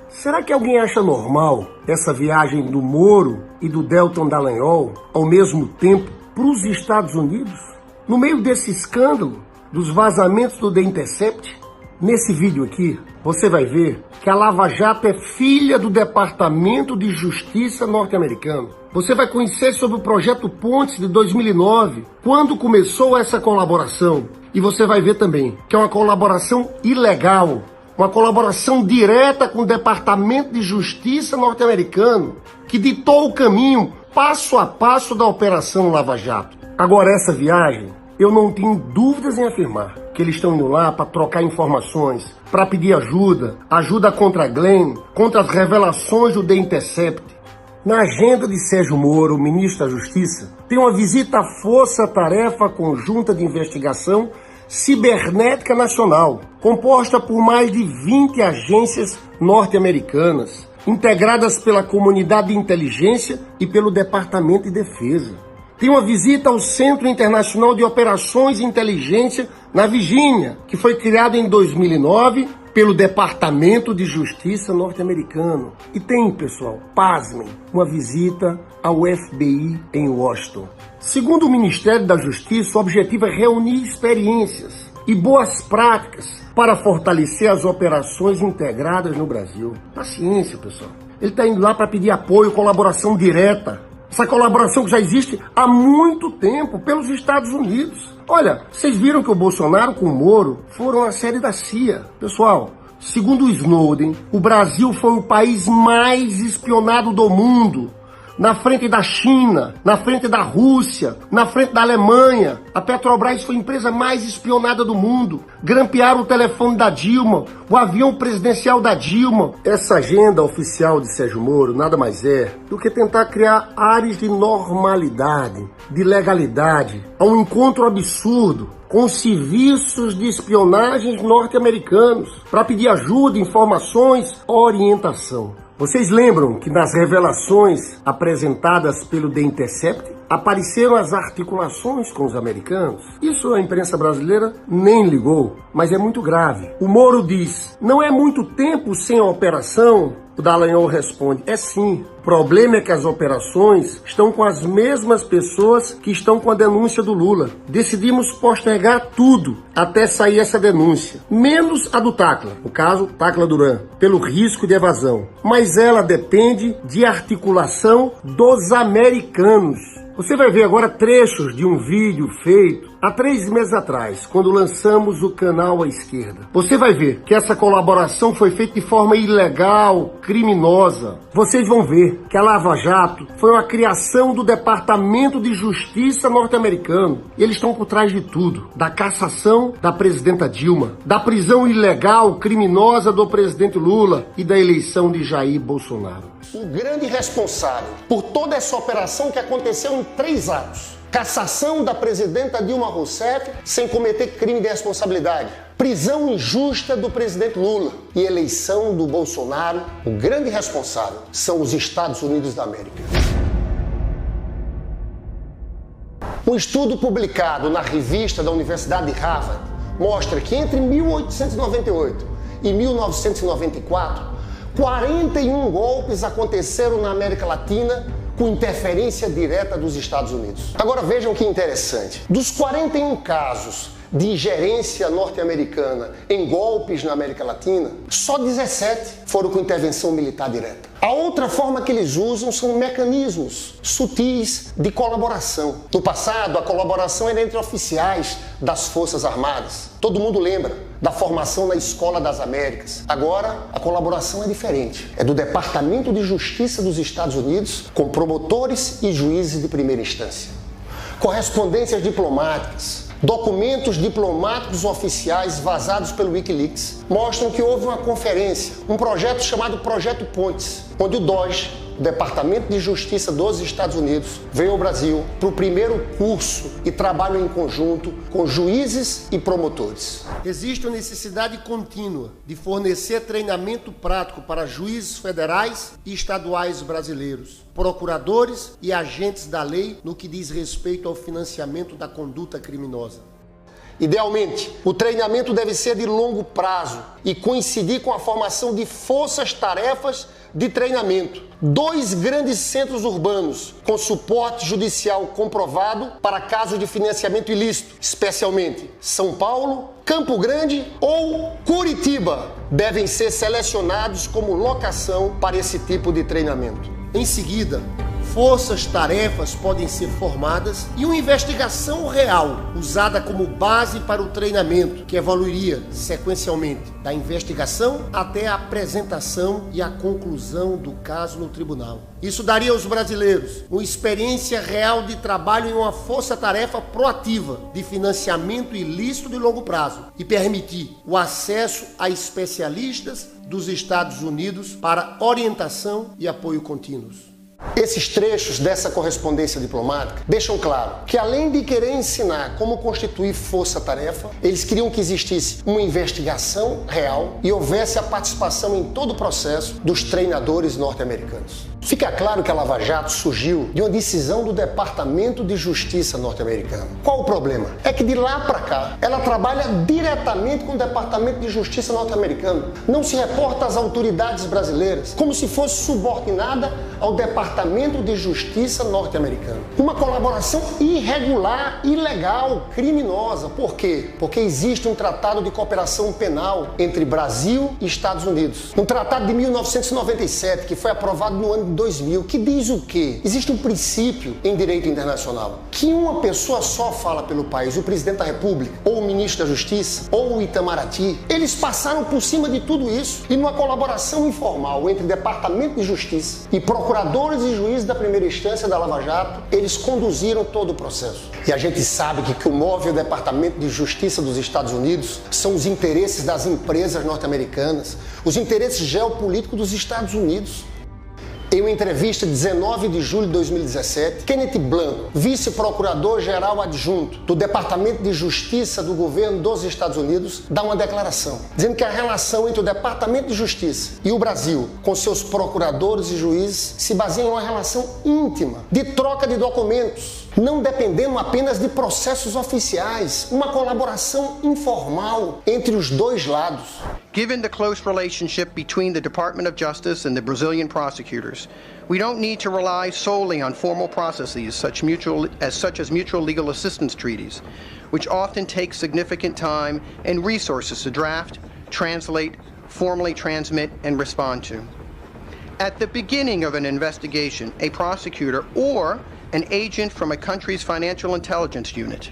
Será que alguém acha normal essa viagem do Moro e do Deltan Dallagnol ao mesmo tempo para os Estados Unidos? No meio desse escândalo dos vazamentos do The Intercept, nesse vídeo aqui, você vai ver que a Lava Jato é filha do Departamento de Justiça norte-americano. Você vai conhecer sobre o Projeto Pontes de 2009, quando começou essa colaboração. E você vai ver também que é uma colaboração ilegal, uma colaboração direta com o Departamento de Justiça norte-americano, que ditou o caminho passo a passo da Operação Lava Jato. Agora, essa viagem, eu não tenho dúvidas em afirmar que eles estão indo lá para trocar informações, para pedir ajuda contra a Glenn, contra as revelações do The Intercept. Na agenda de Sérgio Moro, o ministro da Justiça, tem uma visita à Força-Tarefa Conjunta de Investigação Cibernética Nacional, composta por mais de 20 agências norte-americanas, integradas pela Comunidade de Inteligência e pelo Departamento de Defesa. Tem uma visita ao Centro Internacional de Operações de Inteligência na Virgínia, que foi criado em 2009 pelo Departamento de Justiça norte-americano. E tem, pessoal, pasmem, uma visita ao FBI em Washington. Segundo o Ministério da Justiça, o objetivo é reunir experiências e boas práticas para fortalecer as operações integradas no Brasil. Paciência, pessoal. Ele está indo lá para pedir apoio, colaboração direta. Essa colaboração que já existe há muito tempo pelos Estados Unidos. Olha, vocês viram que o Bolsonaro com o Moro foram a série da CIA. Pessoal, segundo o Snowden, o Brasil foi o país mais espionado do mundo. Na frente da China, na frente da Rússia, na frente da Alemanha. A Petrobras foi a empresa mais espionada do mundo. Grampearam o telefone da Dilma, o avião presidencial da Dilma. Essa agenda oficial de Sérgio Moro nada mais é do que tentar criar áreas de normalidade, de legalidade, a um encontro absurdo com serviços de espionagem norte-americanos para pedir ajuda, informações, orientação. Vocês lembram que nas revelações apresentadas pelo The Intercept apareceram as articulações com os americanos? Isso a imprensa brasileira nem ligou, mas é muito grave. O Moro diz, não é muito tempo sem a operação? O Dallagnol responde, é sim. O problema é que as operações estão com as mesmas pessoas que estão com a denúncia do Lula. Decidimos postergar tudo até sair essa denúncia, menos a do Tacla, no caso, Tacla Duran, pelo risco de evasão. Mas ela depende de articulação dos americanos. Você vai ver agora trechos de um vídeo feito há 3 meses atrás, quando lançamos o canal à esquerda. Você vai ver que essa colaboração foi feita de forma ilegal, criminosa. Vocês vão ver que a Lava Jato foi uma criação do Departamento de Justiça norte-americano. E eles estão por trás de tudo. Da cassação da presidenta Dilma, da prisão ilegal, criminosa do presidente Lula e da eleição de Jair Bolsonaro. O grande responsável por toda essa operação que aconteceu em 3 atos. Cassação da presidenta Dilma Rousseff sem cometer crime de responsabilidade. Prisão injusta do presidente Lula e eleição do Bolsonaro. O grande responsável são os Estados Unidos da América. Um estudo publicado na revista da Universidade de Harvard mostra que entre 1898 e 1994, 41 golpes aconteceram na América Latina com interferência direta dos Estados Unidos. Agora vejam que interessante. Dos 41 casos de ingerência norte-americana em golpes na América Latina, só 17 foram com intervenção militar direta. A outra forma que eles usam são mecanismos sutis de colaboração. No passado, a colaboração era entre oficiais das Forças Armadas. Todo mundo lembra da formação na Escola das Américas. Agora, a colaboração é diferente. É do Departamento de Justiça dos Estados Unidos com promotores e juízes de primeira instância. Correspondências diplomáticas, documentos diplomáticos oficiais vazados pelo Wikileaks mostram que houve uma conferência, um projeto chamado Projeto Pontes, onde o DOJ, o Departamento de Justiça dos Estados Unidos, veio ao Brasil para o primeiro curso e trabalham em conjunto com juízes e promotores. Existe uma necessidade contínua de fornecer treinamento prático para juízes federais e estaduais brasileiros, procuradores e agentes da lei no que diz respeito ao financiamento da conduta criminosa. Idealmente, o treinamento deve ser de longo prazo e coincidir com a formação de forças-tarefas de treinamento. 2 grandes centros urbanos com suporte judicial comprovado para casos de financiamento ilícito, especialmente São Paulo, Campo Grande ou Curitiba, devem ser selecionados como locação para esse tipo de treinamento. Em seguida, forças-tarefas podem ser formadas e uma investigação real usada como base para o treinamento, que evoluiria sequencialmente da investigação até a apresentação e a conclusão do caso no tribunal. Isso daria aos brasileiros uma experiência real de trabalho em uma força-tarefa proativa de financiamento ilícito de longo prazo e permitir o acesso a especialistas dos Estados Unidos para orientação e apoio contínuos. Esses trechos dessa correspondência diplomática deixam claro que, além de querer ensinar como constituir força-tarefa, eles queriam que existisse uma investigação real e houvesse a participação em todo o processo dos treinadores norte-americanos. Fica claro que a Lava Jato surgiu de uma decisão do Departamento de Justiça norte-americano. Qual o problema? É que de lá para cá, ela trabalha diretamente com o Departamento de Justiça norte-americano. Não se reporta às autoridades brasileiras, como se fosse subordinada ao Departamento de Justiça norte-americano. Uma colaboração irregular, ilegal, criminosa. Por quê? Porque existe um tratado de cooperação penal entre Brasil e Estados Unidos. Um tratado de 1997, que foi aprovado no ano de 2000, que diz o quê? Existe um princípio em direito internacional, que uma pessoa só fala pelo país, o presidente da República, ou o ministro da Justiça, ou o Itamaraty. Eles passaram por cima de tudo isso e numa colaboração informal entre Departamento de Justiça e procuradores e juízes da primeira instância da Lava Jato, eles conduziram todo o processo. E a gente sabe que o que move o Departamento de Justiça dos Estados Unidos são os interesses das empresas norte-americanas, os interesses geopolíticos dos Estados Unidos. Em uma entrevista de 19 de julho de 2017, Kenneth Blanco, vice-procurador-geral adjunto do Departamento de Justiça do governo dos Estados Unidos, dá uma declaração, dizendo que a relação entre o Departamento de Justiça e o Brasil, com seus procuradores e juízes, se baseia em uma relação íntima, de troca de documentos, não dependendo apenas de processos oficiais, uma colaboração informal entre os dois lados. Given the close relationship between the Department of Justice and the Brazilian prosecutors, we don't need to rely solely on formal processes such as mutual legal assistance treaties, which often take significant time and resources to draft, translate, formally transmit, and respond to. At the beginning of an investigation, a prosecutor or an agent from a country's financial intelligence unit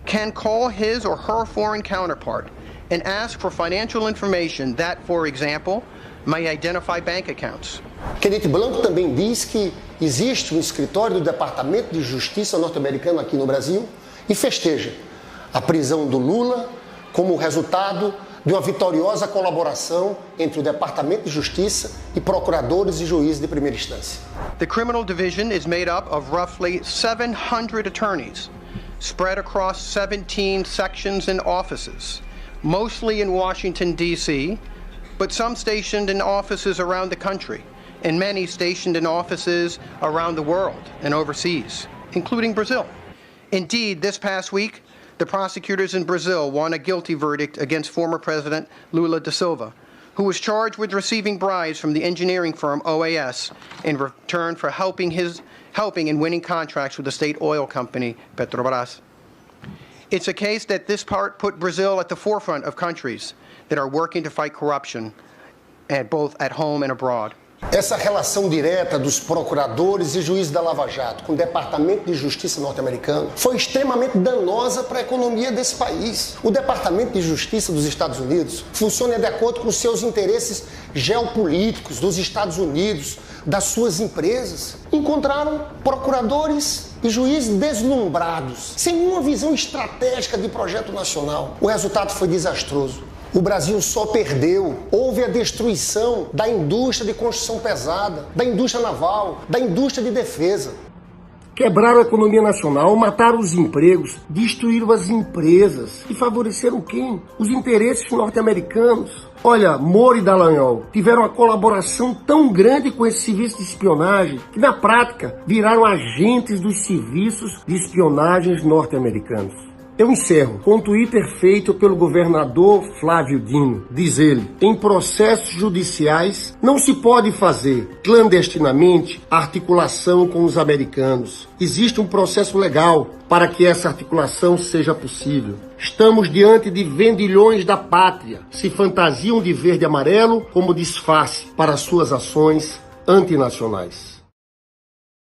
can call his or her foreign counterpart and ask for financial information that, for example, may identify bank accounts. Kenneth Blanco também diz que existe um escritório do Departamento de Justiça norte-americano aqui no Brasil e festeja a prisão do Lula como resultado de uma vitoriosa colaboração entre o Departamento de Justiça e procuradores e juízes de primeira instância. The criminal division is made up of roughly 700 attorneys spread across 17 sections and offices, mostly in Washington, D.C., but some stationed in offices around the country, and many stationed in offices around the world and overseas, including Brazil. Indeed, this past week, the prosecutors in Brazil won a guilty verdict against former President Lula da Silva, who was charged with receiving bribes from the engineering firm OAS in return for helping and winning contracts with the state oil company Petrobras. It's a case that this part put Brazil at the forefront of countries that are working to fight corruption, both at home and abroad. Essa relação direta dos procuradores e juízes da Lava Jato com o Departamento de Justiça norte-americano foi extremamente danosa para a economia desse país. O Departamento de Justiça dos Estados Unidos funciona de acordo com seus interesses geopolíticos dos Estados Unidos, das suas empresas. Encontraram procuradores e juízes deslumbrados, sem nenhuma visão estratégica de projeto nacional. O resultado foi desastroso. O Brasil só perdeu. Houve a destruição da indústria de construção pesada, da indústria naval, da indústria de defesa. Quebraram a economia nacional, mataram os empregos, destruíram as empresas e favoreceram quem? Os interesses norte-americanos. Olha, Moro e Dallagnol tiveram uma colaboração tão grande com esse serviço de espionagem que, na prática, viraram agentes dos serviços de espionagens norte-americanos. Eu encerro com um Twitter feito pelo governador Flávio Dino. Diz ele: em processos judiciais não se pode fazer clandestinamente articulação com os americanos. Existe um processo legal para que essa articulação seja possível. Estamos diante de vendilhões da pátria, se fantasiam de verde e amarelo como disfarce para suas ações antinacionais.